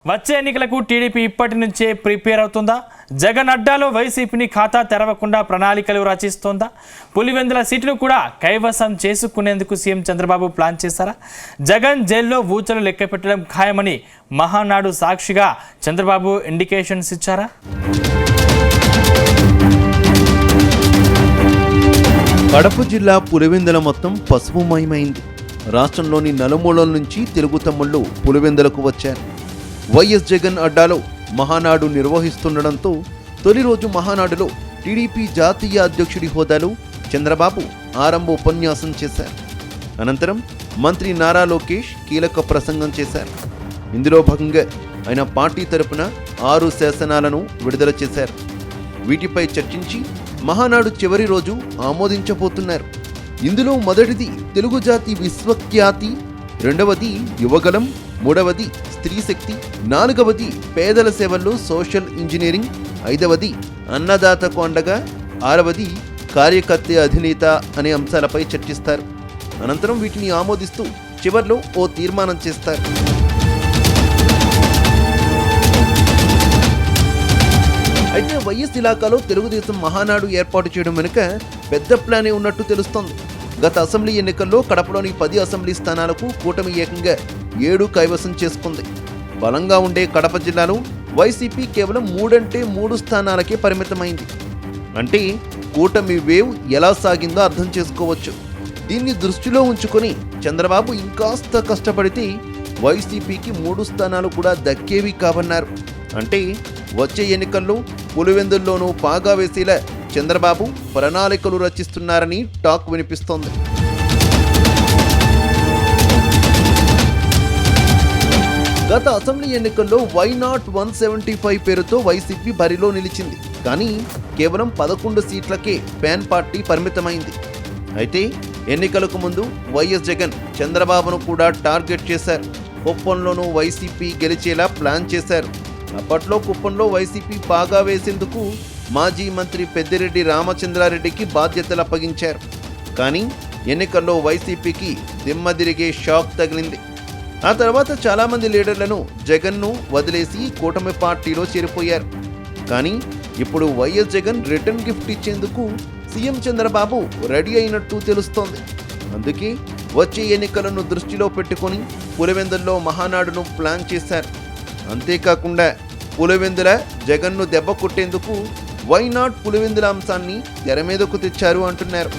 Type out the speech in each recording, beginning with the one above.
వచ్చే ఎన్నికలకు టీడీపీ ఇప్పటి నుంచే ప్రిపేర్ అవుతుందా? జగన్ అడ్డాలో వైసీపీని ఖాతా తెరవకుండా ప్రణాళికలు రచిస్తోందా? పులివెందుల సీటును కూడా కైవసం చేసుకునేందుకు సీఎం చంద్రబాబు ప్లాన్ చేశారా? జగన్ జైల్లో ఊచలు లెక్కపెట్టడం ఖాయమని మహానాడు సాక్షిగా చంద్రబాబు ఇండికేషన్స్ ఇచ్చారా? కడప జిల్లా పులివెందుల మొత్తం పసుపుమయమైంది. రాష్ట్రంలోని నలుమూలల నుంచి తెలుగు తమ్ముళ్లు పులివెందులకు వచ్చారు. వైఎస్ జగన్ అడ్డాలో మహానాడు నిర్వహిస్తుండడంతో తొలి రోజు మహానాడులో టీడీపీ జాతీయ అధ్యక్షుడి హోదాలో చంద్రబాబు ఆరంభ ఉపన్యాసం చేశారు. అనంతరం మంత్రి నారా లోకేష్ కీలక ప్రసంగం చేశారు. ఇందులో భాగంగా ఆయన పార్టీ తరపున 6 శాసనాలను విడుదల చేశారు. వీటిపై చర్చించి మహానాడు చివరి రోజు ఆమోదించబోతున్నారు. ఇందులో మొదటిది తెలుగు జాతి విశ్వఖ్యాతి, రెండవది యువగలం, మూడవది స్త్రీ శక్తి, నాలుగవది పేదల సేవల్లో సోషల్ ఇంజనీరింగ్, ఐదవది అన్నదాతకు అండగా, ఆరవది కార్యకర్త అధినేత అనే అంశాలపై చర్చిస్తారు. అనంతరం వీటిని ఆమోదిస్తూ చివర్లో ఓ తీర్మానం చేస్తారు. అయితే వైఎస్ ఇలాకాలో తెలుగుదేశం మహానాడు ఏర్పాటు చేయడం వెనుక పెద్ద ప్లానే ఉన్నట్టు తెలుస్తోంది. గత అసెంబ్లీ ఎన్నికల్లో కడపలోని 10 అసెంబ్లీ స్థానాలకు కూటమి ఏకంగా 7 కైవసం చేసుకుంది. బలంగా ఉండే కడప జిల్లాలో వైసీపీ కేవలం 3 స్థానాలకే పరిమితమైంది. అంటే కూటమి వేవ్ ఎలా సాగిందో అర్థం చేసుకోవచ్చు. దీన్ని దృష్టిలో ఉంచుకొని చంద్రబాబు ఇంకాస్త కష్టపడితే వైసీపీకి 3 స్థానాలు కూడా దక్కేవి కావన్నారు. అంటే వచ్చే ఎన్నికల్లో పులివెందుల్లోనూ పాగా వేసేలా చంద్రబాబు ప్రణాళికలు రచిస్తున్నారని టాక్ వినిపిస్తోంది. గత అసెంబ్లీ ఎన్నికల్లో వై నాట్ 175 పేరుతో వైసీపీ బరిలో నిలిచింది. కానీ కేవలం 11 సీట్లకే ప్యాన్ పార్టీ పరిమితమైంది. అయితే ఎన్నికలకు ముందు వైఎస్ జగన్ చంద్రబాబును కూడా టార్గెట్ చేశారు. కుప్పంలోనూ వైసీపీ గెలిచేలా ప్లాన్ చేశారు. అప్పట్లో కుప్పంలో వైసీపీ పాగా వేసేందుకు మాజీ మంత్రి పెద్దిరెడ్డి రామచంద్రారెడ్డికి బాధ్యతలు అప్పగించారు. కానీ ఎన్నికల్లో వైసీపీకి దిమ్మదిరిగే షాక్ తగిలింది. ఆ తర్వాత చాలామంది లీడర్లను జగన్ను వదిలేసి కూటమి పార్టీలో చేరిపోయారు. కానీ ఇప్పుడు వైఎస్ జగన్ రిటర్న్ గిఫ్ట్ ఇచ్చేందుకు సీఎం చంద్రబాబు రెడీ అయినట్టు తెలుస్తోంది. అందుకే వచ్చే ఎన్నికలను దృష్టిలో పెట్టుకొని పులివెందుల్లో మహానాడును ప్లాన్ చేశారు. అంతేకాకుండా పులివెందుల జగన్ను దెబ్బ కొట్టేందుకు వై నాట్ పులివెందుల అంశాన్ని తెర మీదకు తెచ్చారు అంటున్నారు.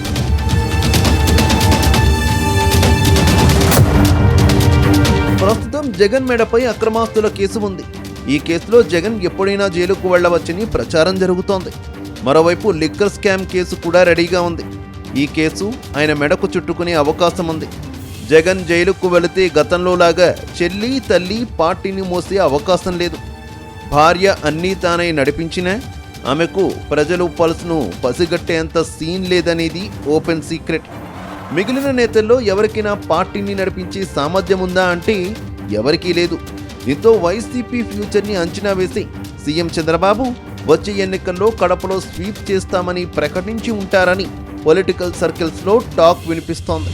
ప్రస్తుతం జగన్ మేడపై అక్రమాస్తుల కేసు ఉంది. ఈ కేసులో జగన్ ఎప్పుడైనా జైలుకు వెళ్లవచ్చని ప్రచారం జరుగుతోంది. మరోవైపు లిక్కర్ స్కామ్ కేసు కూడా రెడీగా ఉంది. ఈ కేసు ఆయన మెడకు చుట్టుకునే అవకాశం ఉంది. జగన్ జైలుకు వెళితే గతంలో లాగా చెల్లి తల్లి పార్టీని మోసే అవకాశం లేదు. భార్య అన్నీ తానై నడిపించినా ఆమెకు ప్రజలు పల్స్ను పసిగట్టేంత సీన్ లేదనేది ఓపెన్ సీక్రెట్. మిగిలిన నేతల్లో ఎవరికైనా పార్టీని నడిపించే సామర్థ్యం ఉందా అంటే ఎవరికీ లేదు. దీంతో వైసీపీ ఫ్యూచర్ని అంచనా వేసి సీఎం చంద్రబాబు వచ్చే ఎన్నికల్లో కడపలో స్వీప్ చేస్తామని ప్రకటించి ఉంటారని పొలిటికల్ సర్కిల్స్లో టాక్ వినిపిస్తోంది.